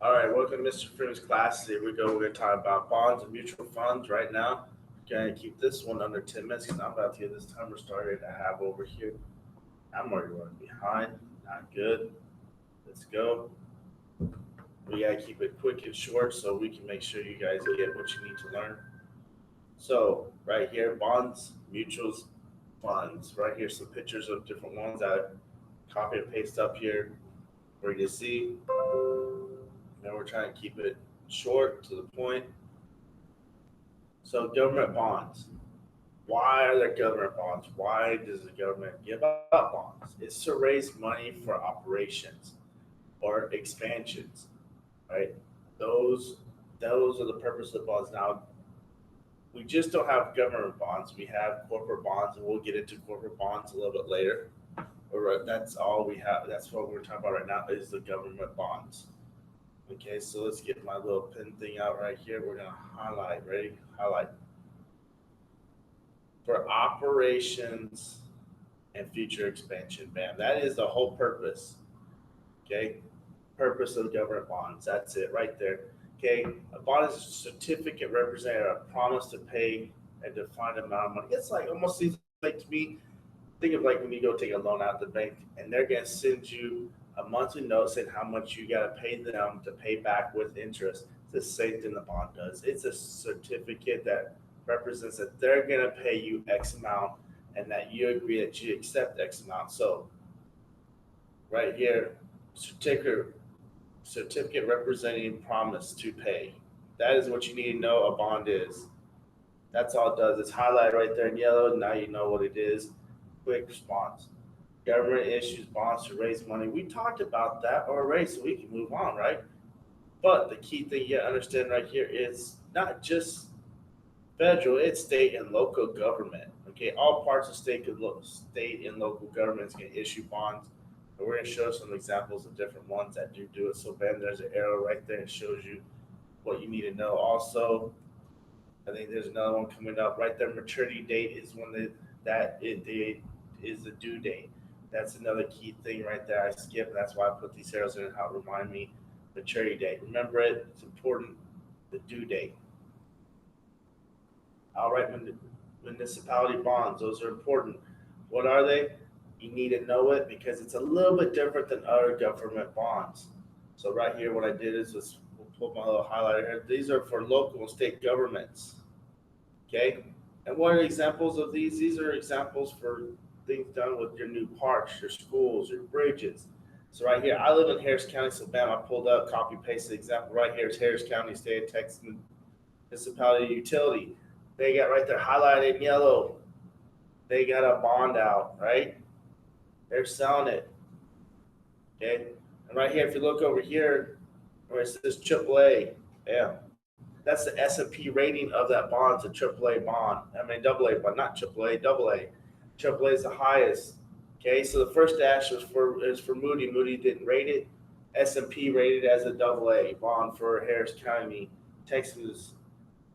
All right, welcome to Mr. Freeman's class. Here we go. We're going to talk about bonds and mutual funds right now. Going to keep this one under 10 minutes because I'm about to get this timer started. I have over here. I'm already running behind. Not good. Let's go. We got to keep it quick and short so we can make sure you guys get what you need to learn. So, right here, bonds, mutuals, funds. Right here, some pictures of different ones. I copy and paste up here for you to see. Now we're trying to keep it short to the point. So government bonds. Why are there government bonds? Why does the government give up bonds? It's to raise money for operations or expansions, right? Those are the purpose of bonds. Now, we just don't have government bonds. We have corporate bonds, and we'll get into corporate bonds a little bit later. But that's all we have. That's what we're talking about right now is the government bonds. Okay, so let's get my little pen thing out right here. We're going to highlight. Ready? Highlight. For operations and future expansion. Bam. That is the whole purpose. Okay? Purpose of government bonds. That's it right there. Okay? A bond is a certificate representing a promise to pay a defined amount of money. It's like almost seems like to me, think of like when you go take a loan out of the bank and they're going to send you a monthly note saying how much you got to pay them to pay back with interest. It's the same thing the bond does. It's a certificate that represents that they're going to pay you X amount and that you agree that you accept X amount. So right here, certificate representing promise to pay. That is what you need to know a bond is. That's all it does. It's highlighted right there in yellow. Now you know what it is. Quick response. Government issues bonds to raise money. We talked about that already, so we can move on, right? But the key thing you understand right here is not just federal, it's state and local government. Okay, all parts of state and local governments can issue bonds. And we're going to show some examples of different ones that do it. So, Ben, there's an arrow right there that shows you what you need to know. Also, I think there's another one coming up right there. Maturity date is when it is the due date. That's another key thing right there. I skipped. That's why I put these arrows in and how to remind me maturity date. Remember it. It's important. The due date. All right, municipality bonds. Those are important. What are they? You need to know it because it's a little bit different than other government bonds. So right here, what I did is we'll pull my little highlighter here. These are for local and state governments. Okay. And what are examples of these? These are examples for things done with your new parks, your schools, your bridges. So right here, I live in Harris County, so bam, I pulled up, copy, paste the example. Right here is Harris County, state of Texas, municipality utility. They got right there highlighted in yellow. They got a bond out, right? They're selling it. Okay. And right here, if you look over here, where it says AAA, yeah, that's the S&P rating of that bond. It's a AAA bond. I mean, AA, but not AAA, AA. AAA is the highest. Okay, so the first dash is for Moody. Moody didn't rate it. S&P rated as a AA bond for Harris County, Texas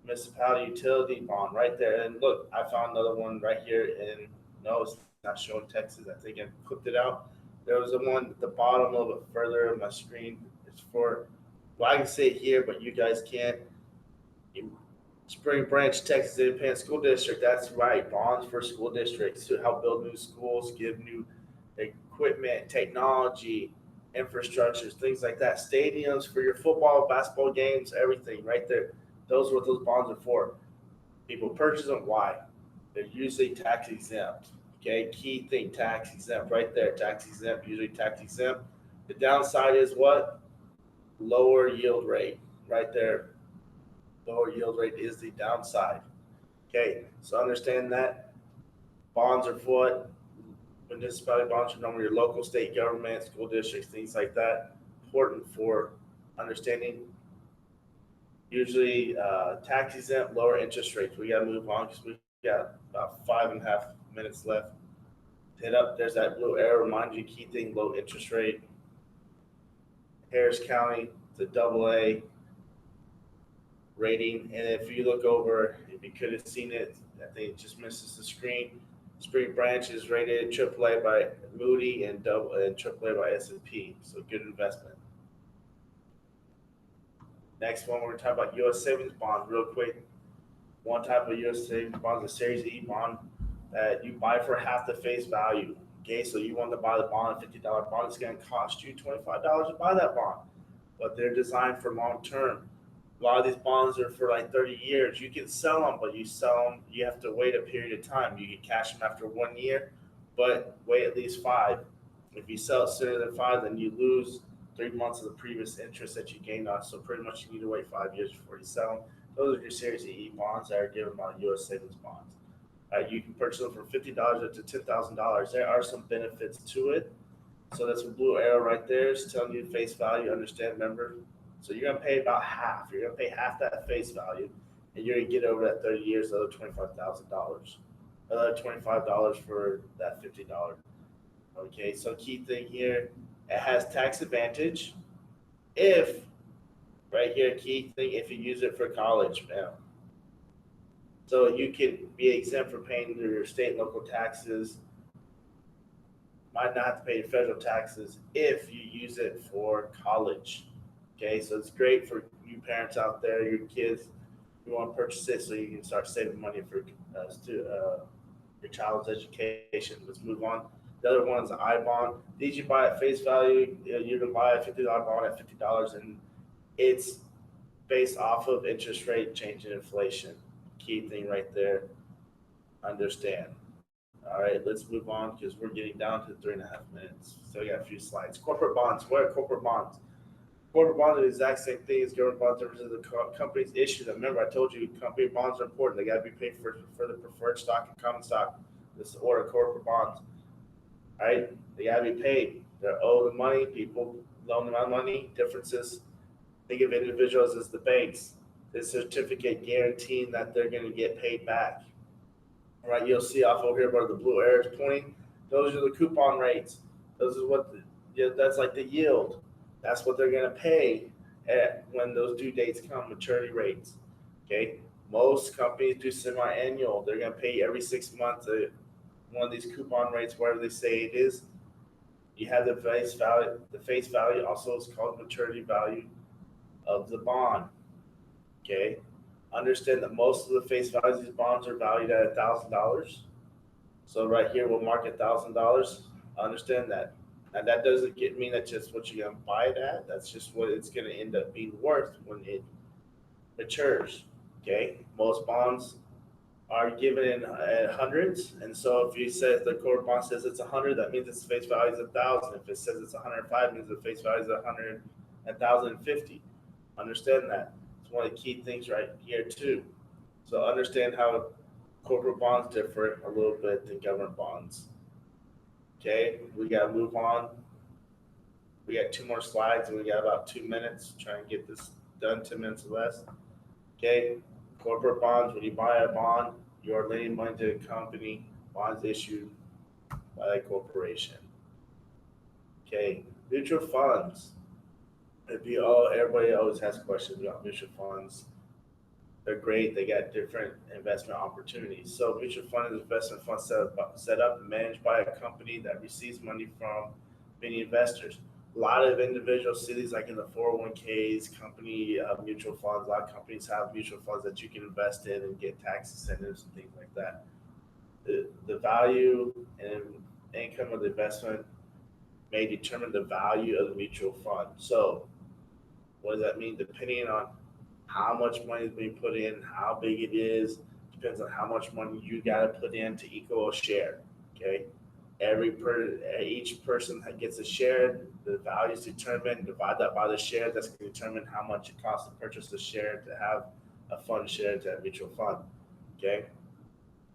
municipality utility bond right there. And look, I found another one right here. And no, it's not showing Texas. I think I clipped it out. There was a one at the bottom a little bit further on my screen. It's for, well, I can say it here, but you guys can't. Spring Branch, Texas Independent School District. That's right. Bonds for school districts to help build new schools, give new equipment, technology, infrastructures, things like that. Stadiums for your football, basketball games, everything right there. Those are what those bonds are for. People purchase them. Why? They're usually tax exempt. Okay, key thing, tax exempt right there. Tax exempt, usually tax exempt. The downside is what? Lower yield rate right there. Lower yield rate is the downside. Okay, so understand that bonds are for what? Municipality bonds are normally your local, state government, school districts, things like that. Important for understanding. Usually tax exempt, lower interest rates. We got to move on because we got about 5.5 minutes left. Hit up. There's that blue arrow. Remind you, key thing, low interest rate. Harris County, it's a AA rating. And if you look over, if you could have seen it, I think it just misses the screen. Spring Branch is rated AAA by Moody and AAA by S&P. So good investment. Next one, we're gonna talk about U.S. savings bonds real quick. One type of U.S. savings bond is a Series E bond that you buy for half the face value. Okay, so you want to buy the bond, $50 bond, it's going to cost you $25 to buy that bond, but they're designed for long term. A lot of these bonds are for like 30 years. You can sell them, but you sell them, you have to wait a period of time. You can cash them after 1 year, but wait at least five. If you sell it sooner than five, then you lose 3 months of the previous interest that you gained on. So pretty much you need to wait 5 years before you sell them. Those are your Series E bonds that are given by U.S. savings bonds. You can purchase them for $50 up to $10,000. There are some benefits to it. So that's a blue arrow right there. It's telling you face value. Understand, remember. So you're gonna pay about half. You're gonna pay half that face value, and you're gonna get over that 30 years, another $25,000. Another $25 for that $50. Okay. So key thing here, it has tax advantage. If right here, key thing, if you use it for college, man. So you could be exempt from paying your state and local taxes, might not have to pay federal taxes if you use it for college. Okay, so it's great for you parents out there, your kids, you want to purchase it so you can start saving money for your child's education. Let's move on. The other one's the I bond. These you buy at face value. You're gonna buy a $50 bond at $50, and it's based off of interest rate change in inflation. Key thing right there. Understand. All right, let's move on because we're getting down to 3.5 minutes. So we got a few slides. Corporate bonds. What are corporate bonds? Corporate bonds are the exact same thing as government bonds in terms of the company's issue them. Remember, I told you company bonds are important. They got to be paid for the preferred stock and common stock. This is the order of corporate bonds. All right, they got to be paid. They're owed the money. People loan them out money. Differences. Think of individuals as the banks. This certificate guaranteeing that they're going to get paid back. All right, you'll see off over here where the blue arrow is pointing. Those are the coupon rates. Those is what that's like the yield. That's what they're going to pay at when those due dates come, maturity rates. Okay, most companies do semi-annual. They're going to pay you every 6 months one of these coupon rates, whatever they say it is. You have the face value. The face value also is called maturity value of the bond. Okay, understand that most of the face values of these bonds are valued at $1,000. So right here we'll mark $1,000. Understand that. Now that doesn't mean that's just what you're gonna buy it at. That's just what it's gonna end up being worth when it matures. Okay, most bonds are given in hundreds, and so if you say the core bond says it's 100, that means its face value is 1,000. If it says it's 105, it means the face value is 1,050. Understand that. It's one of the key things right here too. So understand how corporate bonds differ a little bit than government bonds. Okay, we gotta move on. We got 2 more slides, and we got about 2 minutes. Try and get this done, 10 minutes or less. Okay, corporate bonds. When you buy a bond, you are lending money to a company. Bonds issued by that corporation. Okay, mutual funds. Everybody always has questions about mutual funds. They're great. They got different investment opportunities. So mutual fund is an investment fund set up and managed by a company that receives money from many investors. A lot of individuals see these like in the 401ks, company mutual funds. A lot of companies have mutual funds that you can invest in and get tax incentives and things like that. The value and income of the investment may determine the value of the mutual fund. So what does that mean? Depending on how much money is being put in, how big it is, depends on how much money you got to put in to equal a share. Okay, each person that gets a share, the value is determined. Divide that by the share. That's going to determine how much it costs to purchase the share to have a fund share to a mutual fund. Okay,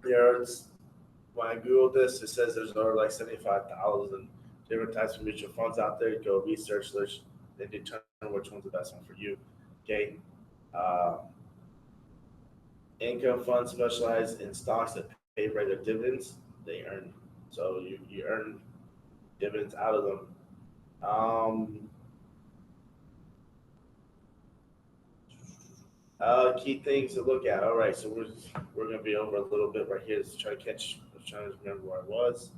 when I googled this, it says there's over like 75,000 different types of mutual funds out there. Go research those and determine which one's the best one for you. Okay. Income funds specialize in stocks that pay regular dividends. They earn, so you earn dividends out of them. Key things to look at. All right, so we're gonna be over a little bit right here. Just trying to remember where I was.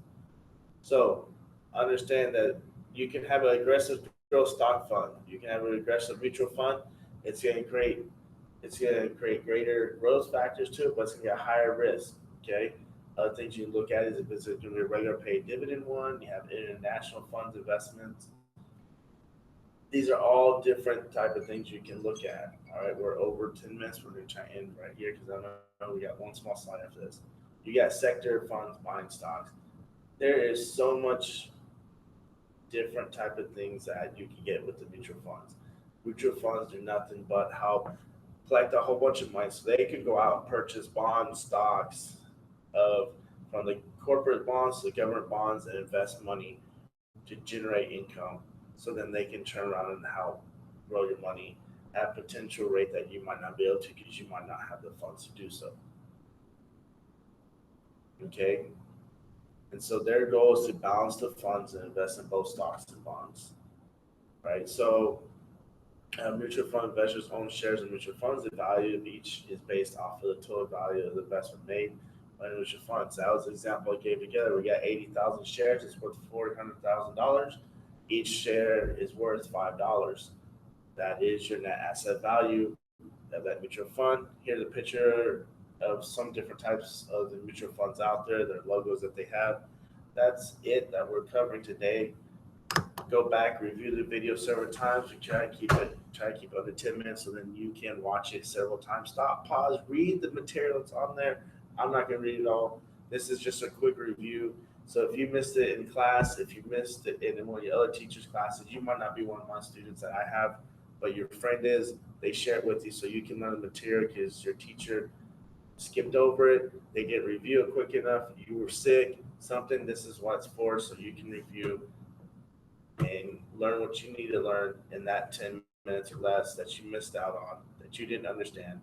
So understand that you can have an aggressive growth stock fund. You can have an aggressive mutual fund. It's going to create greater growth factors to it, but it's going to be a higher risk. Okay. Other things you look at is if it's going to be a regular paid dividend one, you have international funds investments. These are all different type of things you can look at. All right, we're over 10 minutes. We're going to try to end right here because I know we got one small slide after this. You got sector funds buying stocks. There is so much different type of things that you can get with the mutual funds. Mutual funds do nothing but help collect a whole bunch of money so they can go out and purchase bonds, stocks of from the corporate bonds to the government bonds and invest money to generate income so then they can turn around and help grow your money at a potential rate that you might not be able to because you might not have the funds to do so. Okay. And so their goal is to balance the funds and invest in both stocks and bonds. Right. So mutual fund investors own shares in mutual funds. The value of each is based off of the total value of the investment made by mutual funds. That was the example I gave together. We got 80,000 shares. It's worth $400,000. Each share is worth $5. That is your net asset value of that mutual fund. Here's a picture of some different types of the mutual funds out there, their logos that they have. That's it that we're covering today. Go back, review the video several times. We try to keep it under 10 minutes so then you can watch it several times. Stop, pause, read the material that's on there. I'm not going to read it all. This is just a quick review. So if you missed it in class, if you missed it in one of your other teachers' classes, you might not be one of my students that I have, but your friend is. They share it with you so you can learn the material because your teacher skipped over it. They didn't review it quick enough. You were sick, something. This is what it's for, so you can review and learn what you need to learn in that 10 minutes or less that you missed out on, that you didn't understand.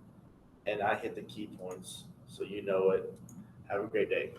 And I hit the key points so you know it. Have a great day.